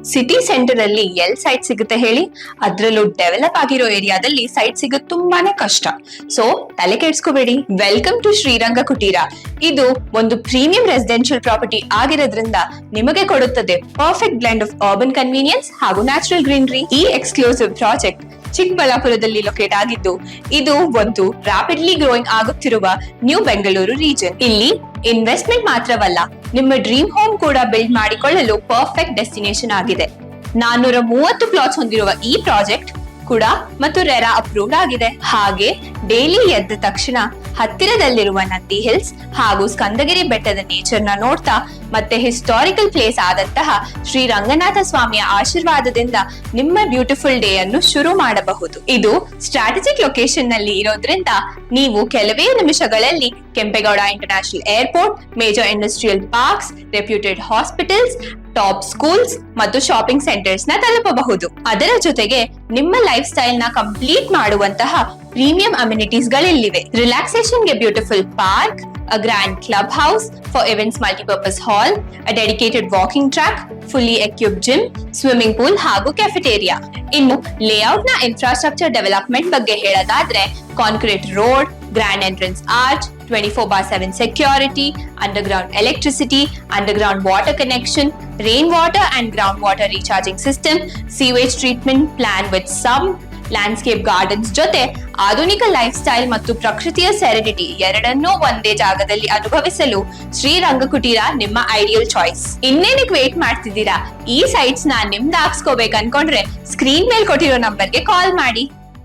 City centre ಅಲ್ಲಿ L site ಸಿಗುತ್ತೆ ಹೇಳಿ? ಅದ್ರಲ್ಲೂ ಡೆವಲಪ್ ಆಗಿರೋ ಏರಿಯಾದಲ್ಲಿ ಸೈಟ್ ಸಿಗೋದು ತುಂಬಾನೇ ಕಷ್ಟ. ಸೊ ತಲೆ ಕೆಡ್ಸ್ಕೋಬೇಡಿ. Welcome to Shriranga Kuteera. ಇದು ಒಂದು ಪ್ರೀಮಿಯಂ ರೆಸಿಡೆನ್ಷಿಯಲ್ ಪ್ರಾಪರ್ಟಿ ಆಗಿರೋದ್ರಿಂದ ನಿಮಗೆ ಕೊಡುತ್ತದೆ perfect blend of urban convenience ಹಾಗೂ ನ್ಯಾಚುರಲ್ ಗ್ರೀನರಿ. ಈ ಎಕ್ಸ್ಕ್ಲೂಸಿವ್ ಪ್ರಾಜೆಕ್ಟ್ ಚಿಕ್ಕಬಳ್ಳಾಪುರದಲ್ಲಿ ಲೊಕೇಟ್ ಆಗಿದ್ದು, ಇದು ಒಂದು ರಾಪಿಡ್ಲಿ ಗ್ರೋಯಿಂಗ್ ಆಗುತ್ತಿರುವ ನ್ಯೂ ಬೆಂಗಳೂರು ರೀಜನ್. ಇಲ್ಲಿ ಇನ್ವೆಸ್ಟ್ಮೆಂಟ್ ಮಾತ್ರವಲ್ಲ, ನಿಮ್ಮ ಡ್ರೀಮ್ ಹೋಮ್ ಕೂಡ ಬಿಲ್ಡ್ ಮಾಡಿಕೊಳ್ಳಲು ಪರ್ಫೆಕ್ಟ್ ಡೆಸ್ಟಿನೇಷನ್ ಆಗಿದೆ. 430 ಪ್ಲಾಟ್ಸ್ ಹೊಂದಿರುವ ಈ ಪ್ರಾಜೆಕ್ಟ್ ಕೂಡ ಮತ್ತು ರೆರಾ ಅಪ್ರೂವ್ಡ್ ಆಗಿದೆ. ಹಾಗೆ ಡೈಲಿ ಎದ್ದ ತಕ್ಷಣ ಹತ್ತಿರದಲ್ಲಿರುವ ನಂದಿ ಹಿಲ್ಸ್ ಹಾಗೂ ಸ್ಕಂದಗಿರಿ ಬೆಟ್ಟದ ನೇಚರ್ ನ ನೋಡ್ತಾ ಮತ್ತೆ ಹಿಸ್ಟಾರಿಕಲ್ ಪ್ಲೇಸ್ ಆದಂತಹ ಶ್ರೀ ರಂಗನಾಥ ಸ್ವಾಮಿಯ ಆಶೀರ್ವಾದದಿಂದ ನಿಮ್ಮ ಬ್ಯೂಟಿಫುಲ್ ಡೇ ಅನ್ನು ಶುರು ಮಾಡಬಹುದು. ಇದು ಸ್ಟ್ರಾಟಜಿಕ್ ಲೊಕೇಶನ್ ನಲ್ಲಿ ಇರೋದ್ರಿಂದ ನೀವು ಕೆಲವೇ ನಿಮಿಷಗಳಲ್ಲಿ Kempegowda international airport, major industrial parks, reputed hospitals, top schools ಮತ್ತು ಶಾಪಿಂಗ್ ಸೆಂಟರ್ಸ್ ನ ತಲುಪಬಹುದು. ಅದರ ಜೊತೆಗೆ ನಿಮ್ಮ ಲೈಫ್ ಸ್ಟೈಲ್ ನ ಕಂಪ್ಲೀಟ್ ಮಾಡುವಂತಹ ಪ್ರೀಮಿಯಂ ಅಮ್ಯುನಿಟೀಸ್ ಗಳಿಲ್ಲಿವೆ. ರಿಲ್ಯಾಕ್ಸೇಷನ್ ಗೆ beautiful park, a grand clubhouse for events, multi-purpose hall, a dedicated walking track, fully equipped gym, swimming pool ಹಾಗೂ cafeteria. ಇನ್ನು ಲೇಔಟ್ ನ ಇನ್ಫ್ರಾಸ್ಟ್ರಕ್ಚರ್ ಡೆವಲಪ್ಮೆಂಟ್ ಬಗ್ಗೆ ಹೇಳೋದಾದ್ರೆ concrete road, grand entrance arch, 24/7 security, underground electricity, underground water connection, rainwater and groundwater recharging system, sewage treatment plan with some landscape gardens ಜೊತೆ ಆಧುನಿಕ life style ಮತ್ತು ಪ್ರಕೃತಿಯ serenity ಎರಡನ್ನೂ ಒಂದೇ ಜಾಗದಲ್ಲಿ ಅನುಭವಿಸಲು ಶ್ರೀರಂಗ ಕುಟೀರ ನಿಮ್ಮ ಐಡಿಯಲ್ ಚಾಯ್ಸ್. ಇನ್ನೇನಕ್ಕೆ ವೇಟ್ ಮಾಡ್ತಿದ್ದೀರಾ? ಈ ಸೈಟ್ಸ್ ನ ನಿಮ್ದಾಗ್ಸ್ಕೋಬೇಕು ಅನ್ಕೊಂಡ್ರೆ ಸ್ಕ್ರೀನ್ ಮೇಲೆ ಕೊಟ್ಟಿರೋ ನಂಬರ್ಗೆ ಕಾಲ್ ಮಾಡಿ.